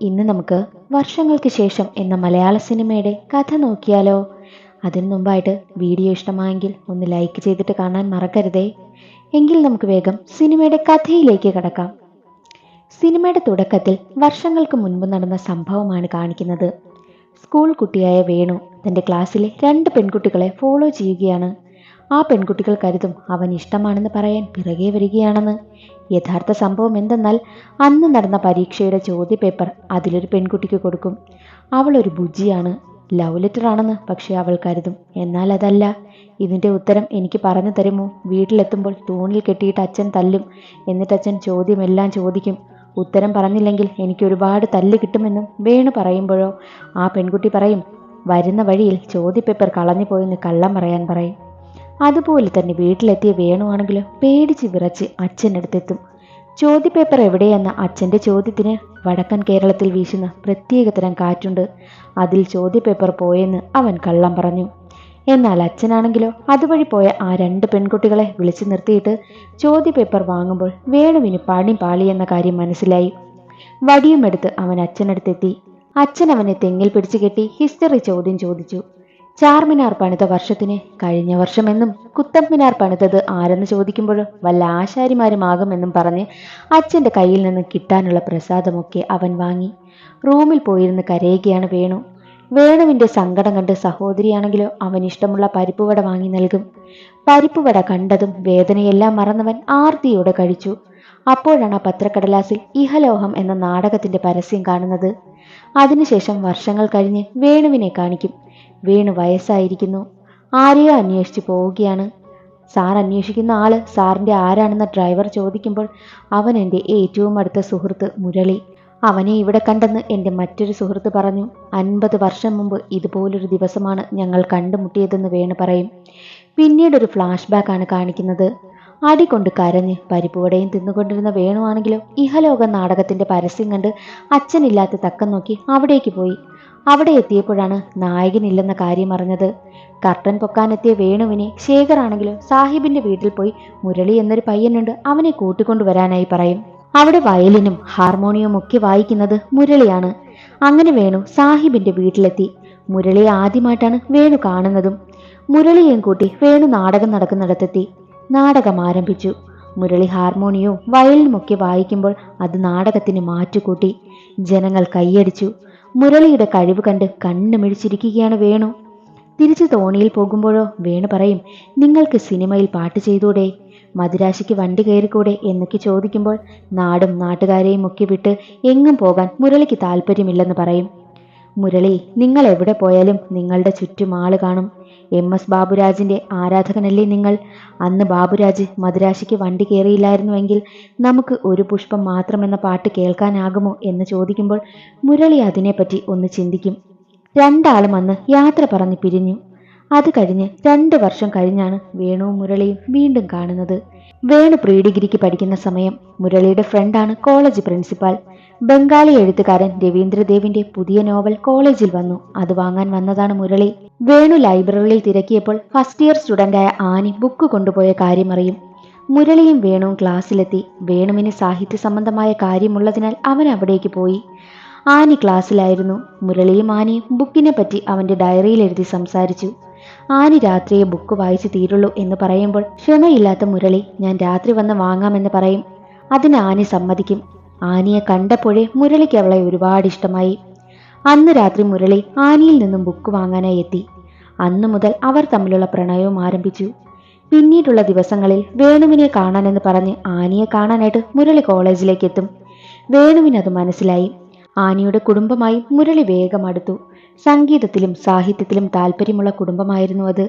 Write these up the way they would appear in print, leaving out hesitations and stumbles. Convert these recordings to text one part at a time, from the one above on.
ഇന്ന് നമുക്ക് വർഷങ്ങൾക്ക് ശേഷം എന്ന മലയാള സിനിമയുടെ കഥ നോക്കിയാലോ? അതിനു മുമ്പായിട്ട് വീഡിയോ ഇഷ്ടമായെങ്കിൽ ഒന്ന് ലൈക്ക് ചെയ്തിട്ട് കാണാൻ മറക്കരുതേ. എങ്കിൽ നമുക്ക് വേഗം സിനിമയുടെ കഥയിലേക്ക് കടക്കാം. സിനിമയുടെ തുടക്കത്തിൽ വർഷങ്ങൾക്ക് മുൻപ് നടന്ന സംഭവമാണ് കാണിക്കുന്നത്. സ്കൂൾ കുട്ടിയായ വേണു തൻ്റെ ക്ലാസ്സിലെ 2 പെൺകുട്ടികളെ ഫോളോ ചെയ്യുകയാണ്. ആ പെൺകുട്ടികൾ കരുതും അവൻ ഇഷ്ടമാണെന്ന് പറയാൻ പിറകെ വരികയാണെന്ന്. യഥാർത്ഥ സംഭവം എന്തെന്നാൽ, അന്ന് നടന്ന പരീക്ഷയുടെ ചോദ്യപേപ്പർ അതിലൊരു പെൺകുട്ടിക്ക് കൊടുക്കും. അവളൊരു ബുജ്ജിയാണ്, ലവ് ലെറ്റർ ആണെന്ന് പക്ഷെ അവൾ കരുതും. എന്നാൽ അതല്ല. ഇതിൻ്റെ ഉത്തരം എനിക്ക് പറഞ്ഞു തരുമോ? വീട്ടിലെത്തുമ്പോൾ തൂണിൽ കെട്ടിയിട്ട് അച്ഛൻ തല്ലും. എന്നിട്ട് അച്ഛൻ ചോദ്യമെല്ലാം ചോദിക്കും. ഉത്തരം പറഞ്ഞില്ലെങ്കിൽ എനിക്ക് ഒരുപാട് തല്ല് കിട്ടുമെന്നും വേണു പറയുമ്പോഴോ ആ പെൺകുട്ടി പറയും, വരുന്ന വഴിയിൽ ചോദ്യപേപ്പർ കളഞ്ഞു പോയെന്ന് കള്ളം പറയാൻ പറയും. അതുപോലെ തന്നെ വീട്ടിലെത്തിയ വേണുവാണെങ്കിലോ പേടിച്ച് വിറച്ച് അച്ഛനടുത്തെത്തും. ചോദ്യപേപ്പർ എവിടെയെന്ന അച്ഛൻ്റെ ചോദ്യത്തിന് വടക്കൻ കേരളത്തിൽ വീശുന്ന പ്രത്യേകതരം കാറ്റുണ്ട്. അതിൽ ചോദ്യപേപ്പർ പോയെന്ന് അവൻ കള്ളം പറഞ്ഞു. എന്നാൽ അച്ഛനാണെങ്കിലോ അതുവഴി പോയ ആ 2 പെൺകുട്ടികളെ വിളിച്ചു നിർത്തിയിട്ട് ചോദ്യപേപ്പർ വാങ്ങുമ്പോൾ വേണുവിന് പണി പാളിയെന്ന കാര്യം മനസ്സിലായി. വടിയുമെടുത്ത് അവൻ അച്ഛനടുത്തെത്തി. അച്ഛൻ അവനെ തെങ്ങിൽ പിടിച്ചു കെട്ടി ഹിസ്റ്ററി ചോദ്യം ചോദിച്ചു. ചാർമിനാർ പണിത വർഷത്തിന് കഴിഞ്ഞ വർഷമെന്നും കുത്തബ് മിനാർ പണിതത് ആരെന്ന് ചോദിക്കുമ്പോൾ വല്ല ആശാരിമാരുമാകുമെന്നും പറഞ്ഞ് അച്ഛൻ്റെ കയ്യിൽ നിന്ന് കിട്ടാനുള്ള പ്രസാദമൊക്കെ അവൻ വാങ്ങി. റൂമിൽ പോയിരുന്ന് കരയുകയാണ് വേണു. വേണുവിൻ്റെ സങ്കടം കണ്ട് സഹോദരിയാണെങ്കിലോ അവനിഷ്ടമുള്ള പരിപ്പുവട വാങ്ങി നൽകും. പരിപ്പുവട കണ്ടതും വേദനയെല്ലാം മറന്നവൻ ആർത്തിയോടെ കഴിച്ചു. അപ്പോഴാണ് ആ പത്രക്കടലാസിൽ ഇഹലോഹം എന്ന നാടകത്തിൻ്റെ പരസ്യം കാണുന്നത്. അതിനുശേഷം വർഷങ്ങൾ കഴിഞ്ഞ് വേണുവിനെ കാണിക്കും. വേണു വയസ്സായിരിക്കുന്നു. ആരെയോ അന്വേഷിച്ച് പോവുകയാണ്. സാർ അന്വേഷിക്കുന്ന ആള് സാറിൻ്റെ ആരാണെന്ന ഡ്രൈവർ ചോദിക്കുമ്പോൾ അവൻ എൻ്റെ ഏറ്റവും അടുത്ത സുഹൃത്ത് മുരളി. അവനെ ഇവിടെ കണ്ടെന്ന് എൻ്റെ മറ്റൊരു സുഹൃത്ത് പറഞ്ഞു. 50 വർഷം മുമ്പ് ഇതുപോലൊരു ദിവസമാണ് ഞങ്ങൾ കണ്ടുമുട്ടിയതെന്ന് വേണു പറയും. പിന്നീടൊരു ഫ്ലാഷ് ബാക്കാണ് കാണിക്കുന്നത്. അടികൊണ്ട് കരഞ്ഞ് പരിപ്പുവടയും തിന്നുകൊണ്ടിരുന്ന വേണുവാണെങ്കിലോ ഇഹലോക നാടകത്തിൻ്റെ പരസ്യം കണ്ട് അച്ഛനില്ലാത്ത തക്കം നോക്കി അവിടേക്ക് പോയി. അവിടെ എത്തിയപ്പോഴാണ് നായകനില്ലെന്ന കാര്യം അറിഞ്ഞത്. കർട്ടൻ പൊക്കാനെത്തിയ വേണുവിനെ ശേഖറാണെങ്കിലോ സാഹിബിൻ്റെ വീട്ടിൽ പോയി മുരളി എന്നൊരു പയ്യനുണ്ട്, അവനെ കൂട്ടിക്കൊണ്ടുവരാനായി പറയും. അവിടെ വയലിനും ഹാർമോണിയവും ഒക്കെ വായിക്കുന്നത് മുരളിയാണ്. അങ്ങനെ വേണു സാഹിബിൻ്റെ വീട്ടിലെത്തി. മുരളിയെ ആദ്യമായിട്ടാണ് വേണു കാണുന്നതും. മുരളിയെയും കൂട്ടി വേണു നാടകം നടക്കുന്നിടത്തെത്തി. നാടകം ആരംഭിച്ചു. മുരളി ഹാർമോണിയവും വയലിനുമൊക്കെ വായിക്കുമ്പോൾ അത് നാടകത്തിന് മാറ്റുകൂട്ടി. ജനങ്ങൾ കൈയടിച്ചു. മുരളിയുടെ കഴിവ് കണ്ട് കണ്ണു മിഴിച്ചിരിക്കുകയാണ് വേണു. തിരിച്ച് തോണിയിൽ പോകുമ്പോഴോ വേണു പറയും, നിങ്ങൾക്ക് സിനിമയിൽ പാട്ട് ചെയ്തൂടെ, മദിരാശിക്ക് വണ്ടി കയറിക്കൂടെ എന്നൊക്കെ ചോദിക്കുമ്പോൾ നാടും നാട്ടുകാരെയും ഒക്കെ വിട്ട് എങ്ങും പോകാൻ മുരളിക്ക് താല്പര്യമില്ലെന്ന് പറയും. മുരളി, നിങ്ങൾ എവിടെ പോയാലും നിങ്ങളുടെ ചുറ്റും ആള് കാണും. MS ബാബുരാജിൻ്റെ ആരാധകനല്ലേ നിങ്ങൾ? അന്ന് ബാബുരാജ് മദിരാശിക്ക് വണ്ടി കയറിയില്ലായിരുന്നുവെങ്കിൽ നമുക്ക് ഒരു പുഷ്പം മാത്രമെന്ന പാട്ട് കേൾക്കാനാകുമോ എന്ന് ചോദിക്കുമ്പോൾ മുരളി അതിനെപ്പറ്റി ഒന്ന് ചിന്തിക്കും. 2 ആളും അന്ന് യാത്ര പറഞ്ഞ് പിരിഞ്ഞു. അത് കഴിഞ്ഞ് 2 വർഷം കഴിഞ്ഞാണ് വേണുവും മുരളിയും വീണ്ടും കാണുന്നത്. വേണു പ്രീ ഡിഗ്രിക്ക് പഠിക്കുന്ന സമയം. മുരളിയുടെ ഫ്രണ്ടാണ് കോളേജ് പ്രിൻസിപ്പാൾ. ബംഗാളി എഴുത്തുകാരൻ രവീന്ദ്രദേവിന്റെ പുതിയ നോവൽ കോളേജിൽ വന്നു. അത് വാങ്ങാൻ വന്നതാണ് മുരളി. വേണു ലൈബ്രറിയിൽ തിരക്കിയപ്പോൾ ഫസ്റ്റ് ഇയർ സ്റ്റുഡൻ്റായ ആനി ബുക്ക് കൊണ്ടുപോയ കാര്യമറിയും. മുരളിയും വേണുവും ക്ലാസ്സിലെത്തി. വേണുവിന് സാഹിത്യ സംബന്ധമായ കാര്യമുള്ളതിനാൽ അവൻ അവിടേക്ക് പോയി. ആനി ക്ലാസ്സിലായിരുന്നു. മുരളിയും ആനിയും ബുക്കിനെ പറ്റി അവൻ്റെ ഡയറിയിൽ എഴുതി സംസാരിച്ചു. ആനി രാത്രിയെ ബുക്ക് വായിച്ചു തീരുള്ളൂ എന്ന് പറയുമ്പോൾ ക്ഷമയില്ലാത്ത മുരളി ഞാൻ രാത്രി വന്ന് വാങ്ങാമെന്ന് പറയും. അതിന് ആനി സമ്മതിക്കും. ആനിയെ കണ്ടപ്പോഴേ മുരളിക്ക് അവളെ ഒരുപാട് ഇഷ്ടമായി. അന്ന് രാത്രി മുരളി ആനിയിൽ നിന്നും ബുക്ക് വാങ്ങാനായി എത്തി. അന്നു മുതൽ അവർ തമ്മിലുള്ള പ്രണയവും ആരംഭിച്ചു. പിന്നീടുള്ള ദിവസങ്ങളിൽ വേണുവിനെ കാണാനെന്ന് പറഞ്ഞ് ആനിയെ കാണാനായിട്ട് മുരളി കോളേജിലേക്ക് എത്തും. വേണുവിനത് മനസ്സിലായി. ആനിയുടെ കുടുംബമായി മുരളി വേഗം അടുത്തു. സംഗീതത്തിലും സാഹിത്യത്തിലും താല്പര്യമുള്ള കുടുംബമായിരുന്നു അത്.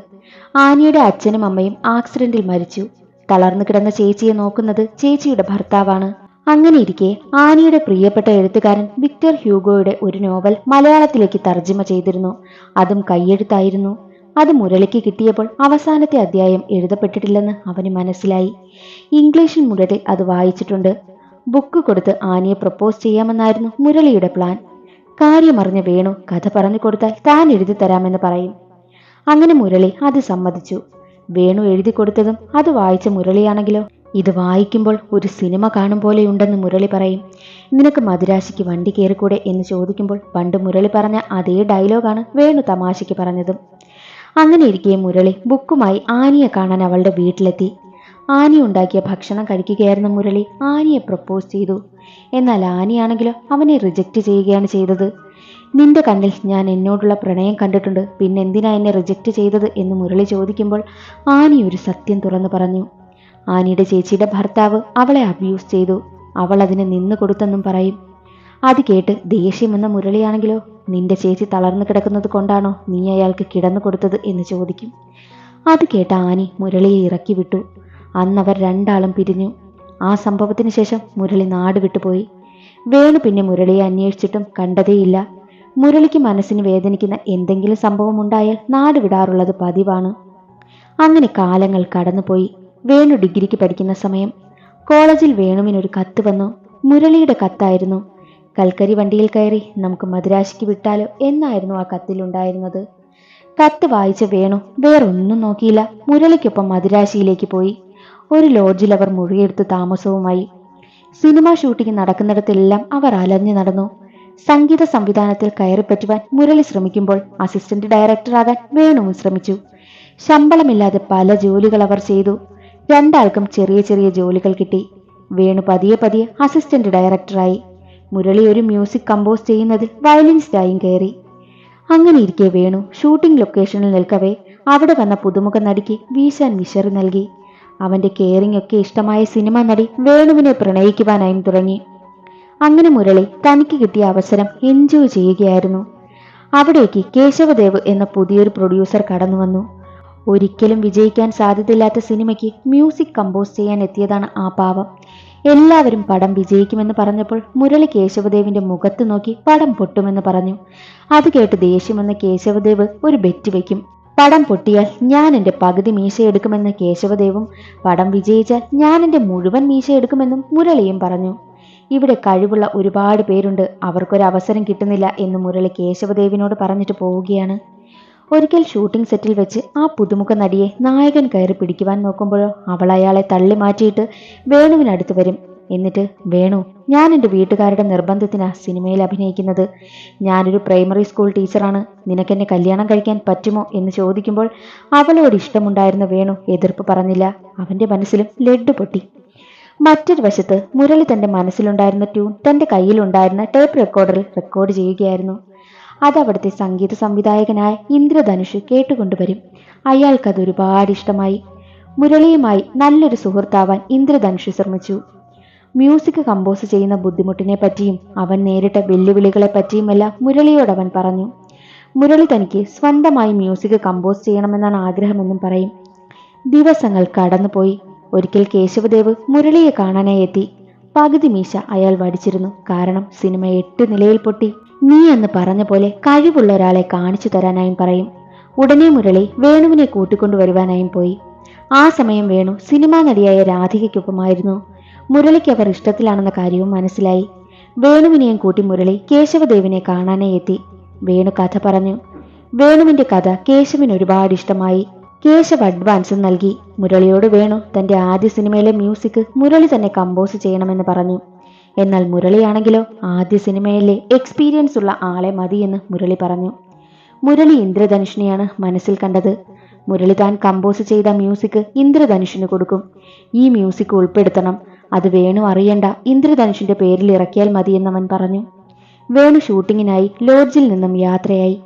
ആനിയുടെ അച്ഛനും അമ്മയും ആക്സിഡന്റിൽ മരിച്ചു. തളർന്നു കിടന്ന ചേച്ചിയെ നോക്കുന്നത് ചേച്ചിയുടെ ഭർത്താവാണ്. അങ്ങനെ ഇരിക്കെ ആനിയുടെ പ്രിയപ്പെട്ട എഴുത്തുകാരൻ വിക്ടർ ഹ്യൂഗോയുടെ ഒരു നോവൽ മലയാളത്തിലേക്ക് തർജ്ജിമ ചെയ്തിരുന്നു. അതും കയ്യെഴുത്തായിരുന്നു. അത് മുരളിക്ക് കിട്ടിയപ്പോൾ അവസാനത്തെ അധ്യായം എഴുതപ്പെട്ടിട്ടില്ലെന്ന് അവന് മനസ്സിലായി. ഇംഗ്ലീഷിൽ മുരളി അത് വായിച്ചിട്ടുണ്ട്. ബുക്ക് കൊടുത്ത് ആനിയെ പ്രപ്പോസ് ചെയ്യാമെന്നായിരുന്നു മുരളിയുടെ പ്ലാൻ. കാര്യമറിഞ്ഞ വേണു കഥ പറഞ്ഞു കൊടുത്താൽ താൻ എഴുതി തരാമെന്ന് പറയും. അങ്ങനെ മുരളി അത് സമ്മതിച്ചു. വേണു എഴുതി കൊടുത്തതും അത് വായിച്ച മുരളിയാണെങ്കിലോ ഇത് വായിക്കുമ്പോൾ ഒരു സിനിമ കാണും പോലെയുണ്ടെന്ന് മുരളി പറയും. നിനക്ക് മദിരാശിക്ക് വണ്ടി കയറിക്കൂടെ എന്ന് ചോദിക്കുമ്പോൾ പണ്ട് മുരളി പറഞ്ഞ അതേ ഡയലോഗാണ് വേണു തമാശയ്ക്ക് പറഞ്ഞതും. അങ്ങനെ ഇരിക്കെ മുരളി ബുക്കുമായി ആനിയെ കാണാൻ അവളുടെ വീട്ടിലെത്തി. ആനി ഉണ്ടാക്കിയ ഭക്ഷണം കഴിക്കുകയായിരുന്ന മുരളി ആനിയെ പ്രപ്പോസ് ചെയ്തു. എന്നാൽ ആനിയാണെങ്കിലോ അവനെ റിജക്റ്റ് ചെയ്യുകയാണ് ചെയ്തത്. നിന്റെ കണ്ണിൽ ഞാൻ എന്നോടുള്ള പ്രണയം കണ്ടിട്ടുണ്ട്, പിന്നെ എന്തിനാ എന്നെ റിജക്റ്റ് ചെയ്തത് എന്ന് മുരളി ചോദിക്കുമ്പോൾ ആനി ഒരു സത്യം തുറന്നു പറഞ്ഞു. ആനിയുടെ ചേച്ചിയുടെ ഭർത്താവ് അവളെ അബ്യൂസ് ചെയ്തു, അവൾ അതിന് നിന്ന് കൊടുത്തെന്നും പറയും. അത് കേട്ട് ദേഷ്യമെന്ന മുരളിയാണെങ്കിലോ നിന്റെ ചേച്ചി തളർന്നു കിടക്കുന്നത് കൊണ്ടാണോ നീ അയാൾക്ക് കിടന്നു കൊടുത്തത് എന്ന് ചോദിക്കും. അത് കേട്ട ആനി മുരളിയെ ഇറക്കി വിട്ടു. അന്നവർ രണ്ടാളും പിരിഞ്ഞു. ആ സംഭവത്തിന് ശേഷം മുരളി നാട് വിട്ടുപോയി. വേണു പിന്നെ മുരളിയെ അന്വേഷിച്ചിട്ടും കണ്ടതേയില്ല. മുരളിക്ക് മനസ്സിന് വേദനിക്കുന്ന എന്തെങ്കിലും സംഭവം ഉണ്ടായാൽ നാട് വിടാറുള്ളത് പതിവാണ്. അങ്ങനെ കാലങ്ങൾ കടന്നുപോയി. വേണു ഡിഗ്രിക്ക് പഠിക്കുന്ന സമയം കോളേജിൽ വേണുവിനൊരു കത്ത് വന്നു. മുരളിയുടെ കത്തായിരുന്നു. കൽക്കരി വണ്ടിയിൽ കയറി നമുക്ക് മദിരാശിക്ക് വിട്ടാലോ എന്നായിരുന്നു ആ കത്തിലുണ്ടായിരുന്നത്. കത്ത് വായിച്ച വേണു വേറൊന്നും നോക്കിയില്ല, മുരളിക്കൊപ്പം മദിരാശിയിലേക്ക് പോയി. ഒരു ലോഡ്ജിൽ അവർ മുറിയെടുത്ത് താമസവുമായി. സിനിമ ഷൂട്ടിംഗ് നടക്കുന്നിടത്തെല്ലാം അവർ അലഞ്ഞു നടന്നു. സംഗീത സംവിധാനത്തിൽ കയറിപ്പറ്റുവാൻ മുരളി ശ്രമിക്കുമ്പോൾ അസിസ്റ്റന്റ് ഡയറക്ടറാകാൻ വേണുവും ശ്രമിച്ചു. ശമ്പളമില്ലാതെ പല ജോലികൾ അവർ ചെയ്തു. രണ്ടാൾക്കും ചെറിയ ചെറിയ ജോലികൾ കിട്ടി. വേണു പതിയെ പതിയെ അസിസ്റ്റന്റ് ഡയറക്ടറായി. മുരളി ഒരു മ്യൂസിക് കമ്പോസ് ചെയ്യുന്നതിൽ വയലിനിസ്റ്റായും കയറി. അങ്ങനെ ഇരിക്കെ വേണു ഷൂട്ടിംഗ് ലൊക്കേഷനിൽ നിൽക്കവേ അവിടെ വന്ന പുതുമുഖ നടിക്ക് വീശാൻ വിശറി നൽകി. അവന്റെ കെയറിംഗ് ഒക്കെ ഇഷ്ടമായ സിനിമ നടി വേണുവിനെ പ്രണയിക്കുവാനായും തുടങ്ങി. അങ്ങനെ മുരളി തനിക്ക് കിട്ടിയ അവസരം എൻജോയ് ചെയ്യുകയായിരുന്നു. അവിടേക്ക് കേശവദേവ് എന്ന പുതിയൊരു പ്രൊഡ്യൂസർ കടന്നു വന്നു. ഒരിക്കലും വിജയിക്കാൻ സാധ്യതയില്ലാത്ത സിനിമയ്ക്ക് മ്യൂസിക് കമ്പോസ് ചെയ്യാൻ എത്തിയതാണ് ആ പാവം. എല്ലാവരും പടം വിജയിക്കുമെന്ന് പറഞ്ഞപ്പോൾ മുരളി കേശവദേവിന്റെ മുഖത്ത് നോക്കി പടം പൊട്ടുമെന്ന് പറഞ്ഞു. അത് കേട്ട് ദേഷ്യമെന്ന കേശവദേവ് ഒരു ബെറ്റ് വയ്ക്കും. പടം പൊട്ടിയാൽ ഞാൻ എൻ്റെ പകുതി മീശ എടുക്കുമെന്ന് കേശവദേവും പടം വിജയിച്ചാൽ ഞാൻ എൻ്റെ മുഴുവൻ മീശ എടുക്കുമെന്നും മുരളിയും പറഞ്ഞു. ഇവിടെ കഴിവുള്ള ഒരുപാട് പേരുണ്ട്, അവർക്കൊരവസരം കിട്ടുന്നില്ല എന്ന് മുരളി കേശവദേവിനോട് പറഞ്ഞിട്ട് പോവുകയാണ്. ഒരിക്കൽ ഷൂട്ടിംഗ് സെറ്റിൽ വെച്ച് ആ പുതുമുഖ നടിയെ നായകൻ കയറി പിടിക്കുവാൻ നോക്കുമ്പോഴോ അവൾ അയാളെ തള്ളി മാറ്റിയിട്ട് വേണുവിനടുത്ത് വരും. എന്നിട്ട് വേണു, ഞാൻ എൻ്റെ വീട്ടുകാരുടെ നിർബന്ധത്തിനാ സിനിമയിൽ അഭിനയിക്കുന്നത്. ഞാനൊരു പ്രൈമറി സ്കൂൾ ടീച്ചറാണ്, നിനക്കെന്നെ കല്യാണം കഴിക്കാൻ പറ്റുമോ എന്ന് ചോദിക്കുമ്പോൾ അവളോട് ഇഷ്ടമുണ്ടായിരുന്ന വേണു എതിർപ്പ് പറഞ്ഞില്ല. അവൻ്റെ മനസ്സിലും ലഡ്ഡു പൊട്ടി. മറ്റൊരു വശത്ത് മുരളി തൻ്റെ മനസ്സിലുണ്ടായിരുന്ന ട്യൂൺ തൻ്റെ കയ്യിലുണ്ടായിരുന്ന ടേപ്പ് റെക്കോർഡറിൽ റെക്കോർഡ് ചെയ്യുകയായിരുന്നു. അത് അവിടുത്തെ സംഗീത സംവിധായകനായ ഇന്ദ്രധനുഷ് കേട്ടുകൊണ്ടുവരും. അയാൾക്കത് ഒരുപാട് ഇഷ്ടമായി. മുരളിയുമായി നല്ലൊരു സുഹൃത്താവാൻ ഇന്ദ്രധനുഷ് ശ്രമിച്ചു. മ്യൂസിക് കമ്പോസ് ചെയ്യുന്ന ബുദ്ധിമുട്ടിനെ പറ്റിയും അവൻ നേരിട്ട വെല്ലുവിളികളെ പറ്റിയുമെല്ലാം മുരളിയോട് അവൻ പറഞ്ഞു. മുരളി തനിക്ക് സ്വന്തമായി മ്യൂസിക് കമ്പോസ് ചെയ്യണമെന്നാണ് ആഗ്രഹമെന്നും പറയും. ദിവസങ്ങൾ കടന്നുപോയി. ഒരിക്കൽ കേശവദേവ് മുരളിയെ കാണാനായി എത്തി. പകുതി മീശ അയാൾ വടിച്ചിരുന്നു. കാരണം സിനിമ 8 നിലയിൽ പൊട്ടി. നീ എന്ന് പറഞ്ഞ പോലെ കഴിവുള്ള ഒരാളെ കാണിച്ചു തരാനായും പറയും. ഉടനെ മുരളി വേണുവിനെ കൂട്ടിക്കൊണ്ടുവരുവാനായും പോയി. ആ സമയം വേണു സിനിമാ നടിയായ രാധികയ്ക്കൊപ്പമായിരുന്നു. മുരളിക്ക് അവർ ഇഷ്ടത്തിലാണെന്ന കാര്യവും മനസ്സിലായി. വേണുവിനെയും കൂട്ടി മുരളി കേശവദേവിനെ കാണാനായി എത്തി. വേണു കഥ പറഞ്ഞു. വേണുവിന്റെ കഥ കേശവിന് ഒരുപാട് ഇഷ്ടമായി. കേശവ് അഡ്വാൻസും നൽകി. മുരളിയോട് വേണു തന്റെ ആദ്യ സിനിമയിലെ മ്യൂസിക് മുരളി തന്നെ കമ്പോസ് ചെയ്യണമെന്ന് പറഞ്ഞു. എന്നാൽ മുരളിയാണെങ്കിലോ ആദ്യ സിനിമയിലെ എക്സ്പീരിയൻസ് ഉള്ള ആളെ മതിയെന്ന് മുരളി പറഞ്ഞു. മുരളി ഇന്ദ്രധനുഷിനെയാണ് മനസ്സിൽ കണ്ടത്. മുരളി താൻ കമ്പോസ് ചെയ്ത മ്യൂസിക് ഇന്ദ്രധനുഷിന് കൊടുക്കും. ഈ മ്യൂസിക് ഉൾപ്പെടുത്തണം, അത് വേണു അറിയണ്ട, ഇന്ദ്രധനുഷിന്റെ പേരിൽ ഇറക്കിയാൽ മതിയെന്നവൻ പറഞ്ഞു. വേണു ഷൂട്ടിങ്ങിനായി ലോഡ്ജിൽ നിന്നും യാത്രയായി.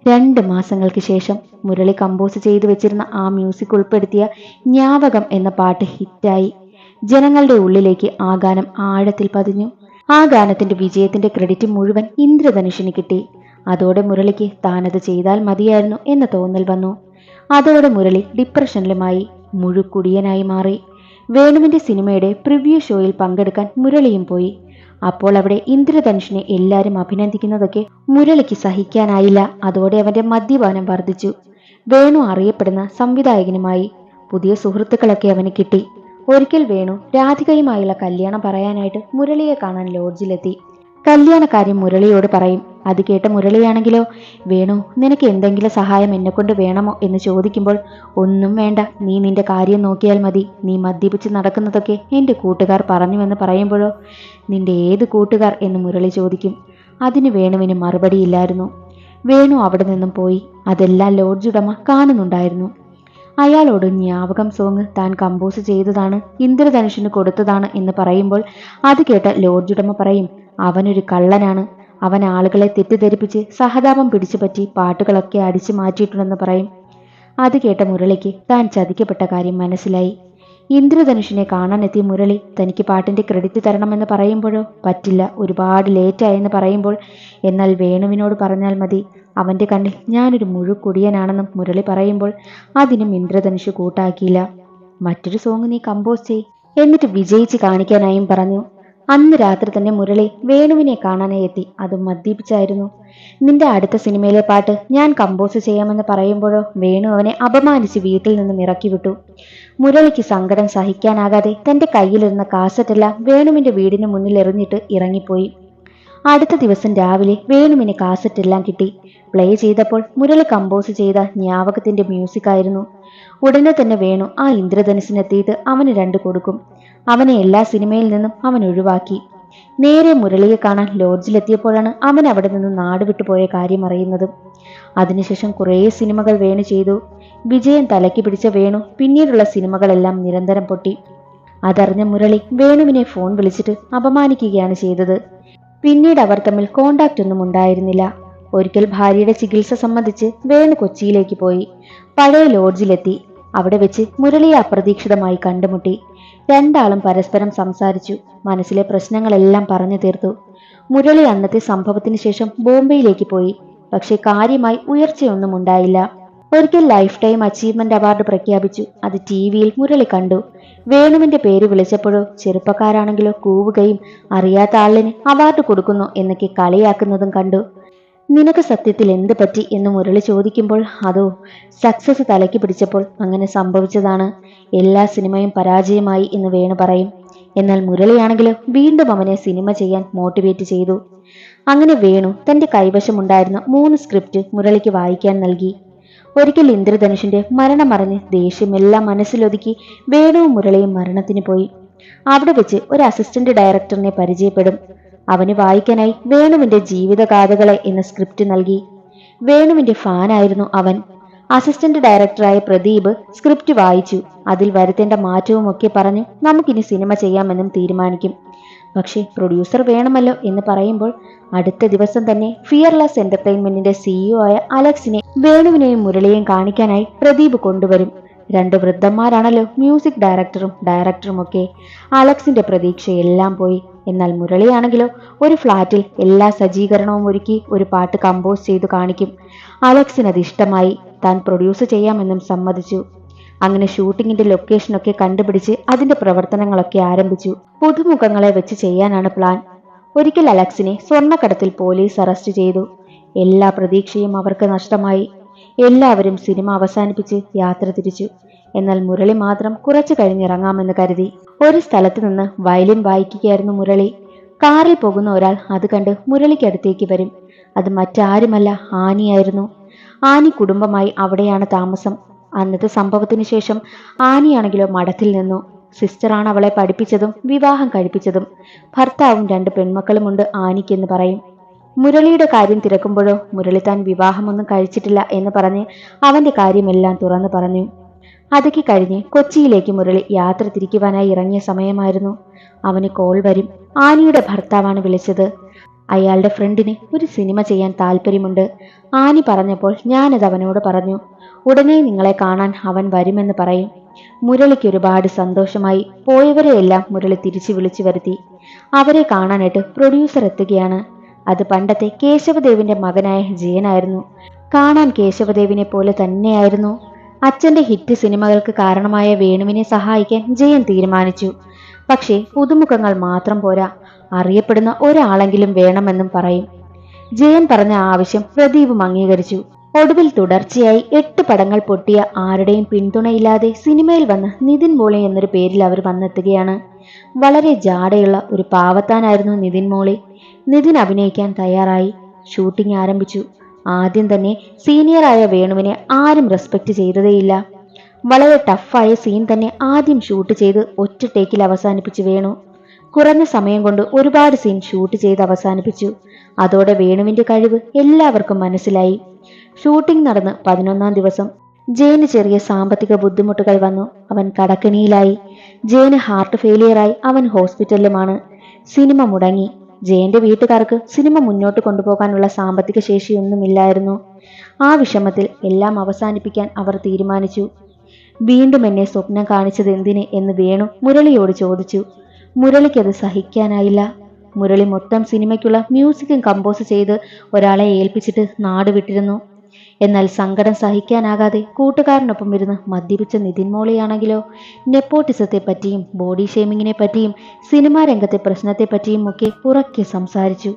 2 മാസങ്ങൾക്ക് ശേഷം മുരളി കമ്പോസ് ചെയ്തു വെച്ചിരുന്ന ആ മ്യൂസിക് ഉൾപ്പെടുത്തിയ ജ്ഞാപകം എന്ന പാട്ട് ഹിറ്റായി. ജനങ്ങളുടെ ഉള്ളിലേക്ക് ആ ഗാനം ആഴത്തിൽ പതിഞ്ഞു. ആ ഗാനത്തിന്റെ വിജയത്തിന്റെ ക്രെഡിറ്റ് മുഴുവൻ ഇന്ദ്രധനുഷിന് കിട്ടി. അതോടെ മുരളിക്ക് താനത് ചെയ്താൽ മതിയായിരുന്നു എന്ന തോന്നൽ വന്നു. അതോടെ മുരളി ഡിപ്രഷനിലുമായി, മുഴുക്കുടിയനായി മാറി. വേണുവിന്റെ സിനിമയുടെ പ്രിവ്യൂ ഷോയിൽ പങ്കെടുക്കാൻ മുരളിയും പോയി. അപ്പോൾ അവിടെ ഇന്ദ്രധനുഷിനെ എല്ലാവരും അഭിനന്ദിക്കുന്നതൊക്കെ മുരളിക്ക് സഹിക്കാനായില്ല. അതോടെ അവന്റെ മദ്യപാനം വർദ്ധിച്ചു. വേണു അറിയപ്പെടുന്ന സംവിധായകനുമായി. പുതിയ സുഹൃത്തുക്കളൊക്കെ അവന് കിട്ടി. ഒരിക്കൽ വേണു രാധികയുമായുള്ള കല്യാണം പറയാനായിട്ട് മുരളിയെ കാണാൻ ലോഡ്ജിലെത്തി. കല്യാണക്കാര്യം മുരളിയോട് പറയും. അത് കേട്ട മുരളിയാണെങ്കിലോ, വേണു നിനക്ക് എന്തെങ്കിലും സഹായം എന്നെക്കൊണ്ട് വേണമോ എന്ന് ചോദിക്കുമ്പോൾ, ഒന്നും വേണ്ട, നീ നിന്റെ കാര്യം നോക്കിയാൽ മതി, നീ മദ്യപിച്ച് നടക്കുന്നതൊക്കെ എൻ്റെ കൂട്ടുകാർ പറഞ്ഞുവെന്ന് പറയുമ്പോഴോ, നിന്റെ ഏത് കൂട്ടുകാർ എന്ന് മുരളി ചോദിക്കും. അതിന് വേണുവിന് മറുപടിയില്ലായിരുന്നു. വേണു അവിടെ നിന്നും പോയി. അതെല്ലാം ലോഡ്ജ് ഉടമ കാണുന്നുണ്ടായിരുന്നു. അയാളോട് ജ്ഞാപകം സോങ് താൻ കമ്പോസ് ചെയ്തതാണ്, ഇന്ദ്രധനുഷിന് കൊടുത്തതാണ് എന്ന് പറയുമ്പോൾ അത് കേട്ട ലോഡ്ജ് ഉടമ പറയും, അവനൊരു കള്ളനാണ്, അവൻ ആളുകളെ തെറ്റിദ്ധരിപ്പിച്ച് സഹതാപം പിടിച്ചുപറ്റി പാട്ടുകളൊക്കെ അടിച്ചു മാറ്റിയിട്ടുണ്ടെന്ന് പറയും. അത് കേട്ട മുരളിക്ക് താൻ ചതിക്കപ്പെട്ട കാര്യം മനസ്സിലായി. ഇന്ദ്രധനുഷിനെ കാണാനെത്തിയ മുരളി തനിക്ക് പാട്ടിന്റെ ക്രെഡിറ്റ് തരണമെന്ന് പറയുമ്പോഴോ, പറ്റില്ല, ഒരുപാട് ലേറ്റായെന്ന് പറയുമ്പോൾ, എന്നാൽ വേണുവിനോട് പറഞ്ഞാൽ മതി, അവന്റെ കണ്ണിൽ ഞാനൊരു മുഴുക്കുടിയനാണെന്നും മുരളി പറയുമ്പോൾ അതിനും ഇന്ദ്രധനുഷ് കൂട്ടാക്കിയില്ല. മറ്റൊരു സോങ് നീ കമ്പോസ് ചെയ്, എന്നിട്ട് വിജയിച്ച് കാണിക്കാനായും പറഞ്ഞു. അന്ന് രാത്രി തന്നെ മുരളി വേണുവിനെ കാണാനായി എത്തി. അതും മദ്യപിച്ചായിരുന്നു. നിന്റെ അടുത്ത സിനിമയിലെ പാട്ട് ഞാൻ കമ്പോസ് ചെയ്യാമെന്ന് പറയുമ്പോഴോ വേണു അവനെ അപമാനിച്ച് വീട്ടിൽ നിന്നും ഇറക്കി വിട്ടു. മുരളിക്ക് സങ്കടം സഹിക്കാനാകാതെ തന്റെ കയ്യിലിരുന്ന കാസറ്റെല്ലാം വേണുവിന്റെ വീടിന് മുന്നിൽ എറിഞ്ഞിട്ട് ഇറങ്ങിപ്പോയി. അടുത്ത ദിവസം രാവിലെ വേണുവിന് കാസറ്റെല്ലാം കിട്ടി. പ്ലേ ചെയ്തപ്പോൾ മുരളി കമ്പോസ് ചെയ്ത ജ്ഞാപകത്തിന്റെ മ്യൂസിക് ആയിരുന്നു. ഉടനെ തന്നെ വേണു ആ ഇന്ദ്രധനുസിനെത്തിയിട്ട് അവന് 2 കൊടുക്കും. അവനെ എല്ലാ സിനിമയിൽ നിന്നും അവൻ ഒഴിവാക്കി. നേരെ മുരളിയെ കാണാൻ ലോഡ്ജിലെത്തിയപ്പോഴാണ് അവൻ അവിടെ നിന്ന് നാട് വിട്ടുപോയ കാര്യം അറിയുന്നത്. അതിനുശേഷം കുറേ സിനിമകൾ വേണു ചെയ്തു. വിജയം തലയ്ക്ക് പിടിച്ച വേണു പിന്നീടുള്ള സിനിമകളെല്ലാം നിരന്തരം പൊട്ടി. അതറിഞ്ഞ മുരളി വേണുവിനെ ഫോൺ വിളിച്ചിട്ട് അപമാനിക്കുകയാണ് ചെയ്തത്. പിന്നീട് അവർ തമ്മിൽ കോണ്ടാക്ട് ഒന്നും ഉണ്ടായിരുന്നില്ല. ഒരിക്കൽ ഭാര്യയുടെ ചികിത്സ സംബന്ധിച്ച് വേണു കൊച്ചിയിലേക്ക് പോയി. പഴയ ലോഡ്ജിലെത്തി. അവിടെ വെച്ച് മുരളിയെ അപ്രതീക്ഷിതമായി കണ്ടുമുട്ടി. രണ്ടാളും പരസ്പരം സംസാരിച്ചു. മനസ്സിലെ പ്രശ്നങ്ങളെല്ലാം പറഞ്ഞു തീർത്തു. മുരളി അന്നത്തെ സംഭവത്തിന് ശേഷം ബോംബെയിലേക്ക് പോയി. പക്ഷെ കാര്യമായി ഉയർച്ചയൊന്നും ഉണ്ടായില്ല. ഒരിക്കൽ ലൈഫ് ടൈം അച്ചീവ്മെന്റ് അവാർഡ് പ്രഖ്യാപിച്ചു. അത് ടിവിയിൽ മുരളി കണ്ടു. വേണുവിന്റെ പേര് വിളിച്ചപ്പോഴോ ചെറുപ്പക്കാരാണെങ്കിലോ കൂവുകയും അറിയാത്ത ആളിന് അവാർഡ് കൊടുക്കുന്നു എന്നൊക്കെ കളിയാക്കുന്നതും കണ്ടു. നിനക്ക് സത്യത്തിൽ എന്ത് പറ്റി എന്ന് മുരളി ചോദിക്കുമ്പോൾ, അതോ സക്സസ് തലയ്ക്ക് പിടിച്ചപ്പോൾ അങ്ങനെ സംഭവിച്ചതാണ്, എല്ലാ സിനിമയും പരാജയമായി എന്ന് വേണു പറയും. എന്നാൽ മുരളിയാണെങ്കിലോ വീണ്ടും അവനെ സിനിമ ചെയ്യാൻ മോട്ടിവേറ്റ് ചെയ്തു. അങ്ങനെ വേണു തന്റെ കൈവശമുണ്ടായിരുന്ന 3 സ്ക്രിപ്റ്റ് മുരളിക്ക് വായിക്കാൻ നൽകി. ഒരിക്കൽ ഇന്ദ്രധനുഷിന്റെ മരണമറിഞ്ഞ് ദേഷ്യമെല്ലാം മനസ്സിലൊതുക്കി വേണുവും മുരളിയും മരണത്തിന് പോയി. അവിടെ വെച്ച് ഒരു അസിസ്റ്റന്റ് ഡയറക്ടറിനെ പരിചയപ്പെടും. അവന് വായിക്കാനായി വേണുവിന്റെ ജീവിതഗാഥകളെ എന്ന സ്ക്രിപ്റ്റ് നൽകി. വേണുവിന്റെ ഫാനായിരുന്നു അവൻ. അസിസ്റ്റന്റ് ഡയറക്ടറായ പ്രദീപ് സ്ക്രിപ്റ്റ് വായിച്ചു. അതിൽ വരുത്തേണ്ട മാറ്റവും ഒക്കെ പറഞ്ഞു നമുക്കിനി സിനിമ ചെയ്യാമെന്നും തീരുമാനിക്കും. പക്ഷേ പ്രൊഡ്യൂസർ വേണമല്ലോ എന്ന് പറയുമ്പോൾ അടുത്ത ദിവസം തന്നെ ഫിയർലെസ് എന്റർടൈൻമെന്റിന്റെ സിഇഒ ആയ അലക്സിനെ വേണുവിനെയും മുരളിയെയും കാണിക്കാനായി പ്രദീപ് കൊണ്ടുവരും. 2 വൃദ്ധന്മാരാണല്ലോ മ്യൂസിക് ഡയറക്ടറും ഒക്കെ. അലക്സിന്റെ പ്രതീക്ഷയെല്ലാം പോയി. എന്നാൽ മുരളിയാണെങ്കിലോ ഒരു ഫ്ലാറ്റിൽ എല്ലാ സജ്ജീകരണവും ഒരുക്കി ഒരു പാട്ട് കമ്പോസ് ചെയ്തു കാണിക്കും. അലക്സിന് അത് ഇഷ്ടമായി. താൻ പ്രൊഡ്യൂസ് ചെയ്യാമെന്നും സമ്മതിച്ചു. അങ്ങനെ ഷൂട്ടിങ്ങിന്റെ ലൊക്കേഷനൊക്കെ കണ്ടുപിടിച്ച് അതിന്റെ പ്രവർത്തനങ്ങളൊക്കെ ആരംഭിച്ചു. പുതുമുഖങ്ങളെ വെച്ച് ചെയ്യാനാണ് പ്ലാൻ. ഒരിക്കൽ അലക്സിനെ സ്വർണ്ണക്കടത്തിൽ പോലീസ് അറസ്റ്റ് ചെയ്തു. എല്ലാ പ്രതീക്ഷയും അവർക്ക് നഷ്ടമായി. എല്ലാവരും സിനിമ അവസാനിപ്പിച്ച് യാത്ര തിരിച്ചു. എന്നാൽ മുരളി മാത്രം കുറച്ചു കഴിഞ്ഞിറങ്ങാമെന്ന് കരുതി. ഒരു സ്ഥലത്ത് നിന്ന് വയലിൻ വായിക്കുകയായിരുന്നു മുരളി. കാറിൽ പോകുന്ന ഒരാൾ അത് കണ്ട് മുരളിക്കടുത്തേക്ക് വരും. അത് മറ്റാരുമല്ല, ആനിയായിരുന്നു. ആനി കുടുംബമായി അവിടെയാണ് താമസം. അന്നത്തെ സംഭവത്തിന് ശേഷം ആനിയാണെങ്കിലോ മഠത്തിൽ നിന്നു. സിസ്റ്ററാണ് അവളെ പഠിപ്പിച്ചതും വിവാഹം കഴിപ്പിച്ചതും. ഭർത്താവും 2 പെൺമക്കളുമുണ്ട് ആനിക്കെന്ന് പറയും. മുരളിയുടെ കാര്യം തിരക്കുമ്പോഴോ മുരളി താൻ വിവാഹമൊന്നും കഴിച്ചിട്ടില്ല എന്ന് പറഞ്ഞ് അവന്റെ കാര്യമെല്ലാം തുറന്നു പറഞ്ഞു. അതൊക്കെ കഴിഞ്ഞ് കൊച്ചിയിലേക്ക് മുരളി യാത്ര തിരിക്കുവാനായി ഇറങ്ങിയ സമയമായിരുന്നു. അവന് കോൾ വരും. ആനിയുടെ ഭർത്താവാണ് വിളിച്ചത്. അയാളുടെ ഫ്രണ്ടിന് ഒരു സിനിമ ചെയ്യാൻ താല്പര്യമുണ്ട്. ആനി പറഞ്ഞപ്പോൾ ഞാനത് അവനോട് പറഞ്ഞു. ഉടനെ നിങ്ങളെ കാണാൻ അവൻ വരുമെന്ന് പറയും. മുരളിക്ക് ഒരുപാട് സന്തോഷമായി. പോയവരെയെല്ലാം മുരളി തിരിച്ചു വിളിച്ചു വരുത്തി. അവരെ കാണാനായിട്ട് പ്രൊഡ്യൂസർ എത്തുകയാണ്. അത് പണ്ടത്തെ കേശവദേവിന്റെ മകനായ ജയനായിരുന്നു. കാണാൻ കേശവദേവിനെ പോലെ തന്നെയായിരുന്നു. അച്ഛന്റെ ഹിറ്റ് സിനിമകൾക്ക് കാരണമായ വേണുവിനെ സഹായിക്കാൻ ജയൻ തീരുമാനിച്ചു. പക്ഷേ പുതുമുഖങ്ങൾ മാത്രം പോരാ, അറിയപ്പെടുന്ന ഒരാളെങ്കിലും വേണമെന്നും പറയും. ജയൻ പറഞ്ഞ ആവശ്യം പ്രദീപും അംഗീകരിച്ചു. ഒടുവിൽ തുടർച്ചയായി 8 പടങ്ങൾ പൊട്ടിയ ആരുടെയും പിന്തുണയില്ലാതെ സിനിമയിൽ വന്ന് നിതിൻ മോളി എന്നൊരു പേരിൽ അവർ വന്നെത്തുകയാണ്. വളരെ ജാടയുള്ള ഒരു പാവത്താനായിരുന്നു നിതിൻ മോളി. നിതിൻ അഭിനയിക്കാൻ തയ്യാറായി. ഷൂട്ടിംഗ് ആരംഭിച്ചു. ആദ്യം തന്നെ സീനിയറായ വേണുവിനെ ആരും റെസ്പെക്ട് ചെയ്തതേയില്ല. വളരെ ടഫായ സീൻ തന്നെ ആദ്യം ഷൂട്ട് ചെയ്ത് ഒറ്റ ടേക്കിൽ അവസാനിപ്പിച്ചു വേണു. കുറഞ്ഞ സമയം കൊണ്ട് ഒരുപാട് സീൻ ഷൂട്ട് ചെയ്ത് അവസാനിപ്പിച്ചു. അതോടെ വേണുവിന്റെ കഴിവ് എല്ലാവർക്കും മനസ്സിലായി. ഷൂട്ടിംഗ് നടന്ന് 11ാം ദിവസം ജയന് ചെറിയ സാമ്പത്തിക ബുദ്ധിമുട്ടുകൾ വന്നു. അവൻ കടക്കെണിയിലായി. ജയന് ഹാർട്ട് ഫെയിലിയറായി. അവൻ ഹോസ്പിറ്റലിലുമാണ്. സിനിമ മുടങ്ങി. ജയന്റെ വീട്ടുകാർക്ക് സിനിമ മുന്നോട്ട് കൊണ്ടുപോകാനുള്ള സാമ്പത്തിക ശേഷിയൊന്നുമില്ലായിരുന്നു. ആ വിഷമത്തിൽ എല്ലാം അവസാനിപ്പിക്കാൻ അവർ തീരുമാനിച്ചു. വീണ്ടും എന്നെ സ്വപ്നം കാണിച്ചത് എന്തിന് എന്ന് വേണു മുരളിയോട് ചോദിച്ചു. മുരളിക്കത് സഹിക്കാനായില്ല. മുരളി മൊത്തം സിനിമയ്ക്കുള്ള മ്യൂസിക്കും കമ്പോസ് ചെയ്ത് ഒരാളെ ഏൽപ്പിച്ചിട്ട് നാട് വിട്ടിരുന്നു. എന്നാൽ സങ്കടം സഹിക്കാനാകാതെ കൂട്ടുകാരനൊപ്പം ഇരുന്ന് മദ്യപിച്ച നിതിൻ മോളിയാണെങ്കിലോ നെപ്പോട്ടിസത്തെ പറ്റിയും ബോഡി ഷേമിങ്ങിനെ പറ്റിയും സിനിമാ രംഗത്തെ പ്രശ്നത്തെ പറ്റിയും ഒക്കെ ഉറക്കെ സംസാരിച്ചു.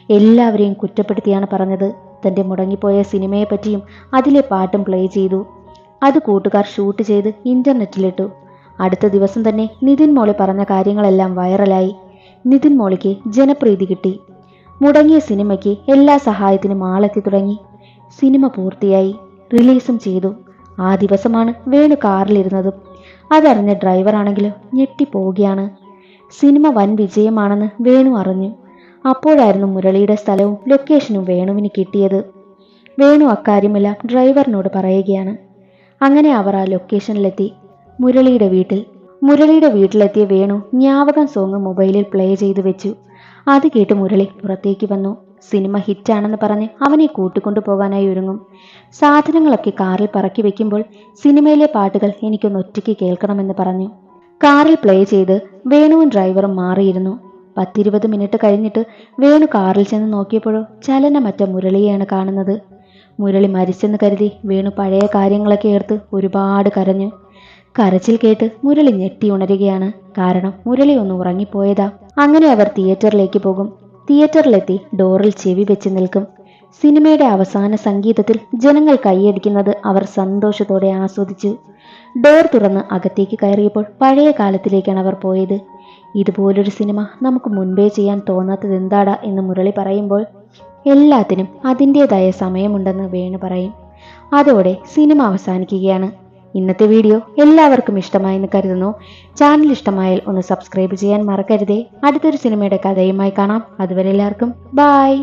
എല്ലാവരെയും കുറ്റപ്പെടുത്തിയാണ് പറഞ്ഞത്. തന്റെ മുടങ്ങിപ്പോയ സിനിമയെ പറ്റിയും അതിലെ പാട്ടും പ്ലേ ചെയ്തു. അത് കൂട്ടുകാർ ഷൂട്ട് ചെയ്ത് ഇന്റർനെറ്റിലിട്ടു. അടുത്ത ദിവസം തന്നെ നിതിൻ മോളി പറഞ്ഞ കാര്യങ്ങളെല്ലാം വൈറലായി. നിതിൻ മോളിക്ക് ജനപ്രീതി കിട്ടി. മുടങ്ങിയ സിനിമയ്ക്ക് എല്ലാ സഹായത്തിനും ആളെത്തി തുടങ്ങി. സിനിമ പൂർത്തിയായി. റിലീസും ചെയ്തു. ആ ദിവസമാണ് വേണു കാറിലിരുന്നതും. അതറിഞ്ഞ ഡ്രൈവറാണെങ്കിലോ ഞെട്ടിപ്പോവുകയാണ്. സിനിമ വൻ വിജയമാണെന്ന് വേണു അറിഞ്ഞു. അപ്പോഴായിരുന്നു മുരളിയുടെ സ്ഥലവും ലൊക്കേഷനും വേണുവിന് കിട്ടിയത്. വേണു അക്കാര്യമെല്ലാം ഡ്രൈവറിനോട് പറയുകയാണ്. അങ്ങനെ അവർ ആ ലൊക്കേഷനിലെത്തി. മുരളിയുടെ വീട്ടിലെത്തിയ വേണു ജ്ഞാപകം സോങ് മൊബൈലിൽ പ്ലേ ചെയ്തു വെച്ചു. അത് കേട്ട് മുരളി പുറത്തേക്ക് വന്നു. സിനിമ ഹിറ്റാണെന്ന് പറഞ്ഞ് അവനെ കൂട്ടിക്കൊണ്ടു പോകാനായി ഒരുങ്ങും. സാധനങ്ങളൊക്കെ കാറിൽ പറക്കി വെക്കുമ്പോൾ സിനിമയിലെ പാട്ടുകൾ എനിക്കൊന്ന് ഒറ്റയ്ക്ക് കേൾക്കണമെന്ന് പറഞ്ഞു. കാറിൽ പ്ലേ ചെയ്ത് വേണുവും ഡ്രൈവറും മാറിയിരുന്നു. 10-20 മിനിറ്റ് കഴിഞ്ഞിട്ട് വേണു കാറിൽ ചെന്ന് നോക്കിയപ്പോഴോ ചലനമറ്റ മുരളിയെയാണ് കാണുന്നത്. മുരളി മരിച്ചെന്ന് കരുതി വേണു പഴയ കാര്യങ്ങളൊക്കെ ഓർത്ത് ഒരുപാട് കരഞ്ഞു. കരച്ചിൽ കേട്ട് മുരളി ഞെട്ടി ഉണരുകയാണ്. കാരണം മുരളി ഒന്ന് ഉറങ്ങിപ്പോയതാ. അങ്ങനെ അവർ തിയേറ്ററിലേക്ക് പോകും. തിയേറ്ററിലെത്തി ഡോറിൽ ചെവി വെച്ച് നിൽക്കും. സിനിമയുടെ അവസാന സംഗീതത്തിൽ ജനങ്ങൾ കൈയടിക്കുന്നത് അവർ സന്തോഷത്തോടെ ആസ്വദിച്ചു. ഡോർ തുറന്ന് അകത്തേക്ക് കയറിയപ്പോൾ പഴയ കാലത്തിലേക്കാണ് അവർ പോയത്. ഇതുപോലൊരു സിനിമ നമുക്ക് മുൻപേ ചെയ്യാൻ തോന്നാത്തത് എന്താടാ എന്ന് മുരളി പറയുമ്പോൾ എല്ലാത്തിനും അതിൻ്റെതായ സമയമുണ്ടെന്ന് വേണു പറയും. അതോടെ സിനിമ അവസാനിക്കുകയാണ്. ഇന്നത്തെ വീഡിയോ എല്ലാവർക്കും ഇഷ്ടമായെന്ന് കരുതുന്നു. ചാനൽ ഇഷ്ടമായാൽ ഒന്ന് സബ്സ്ക്രൈബ് ചെയ്യാൻ മറക്കരുതേ. അടുത്തൊരു സിനിമയുടെ കഥയുമായി കാണാം. അതുവരെ എല്ലാവർക്കും ബൈ.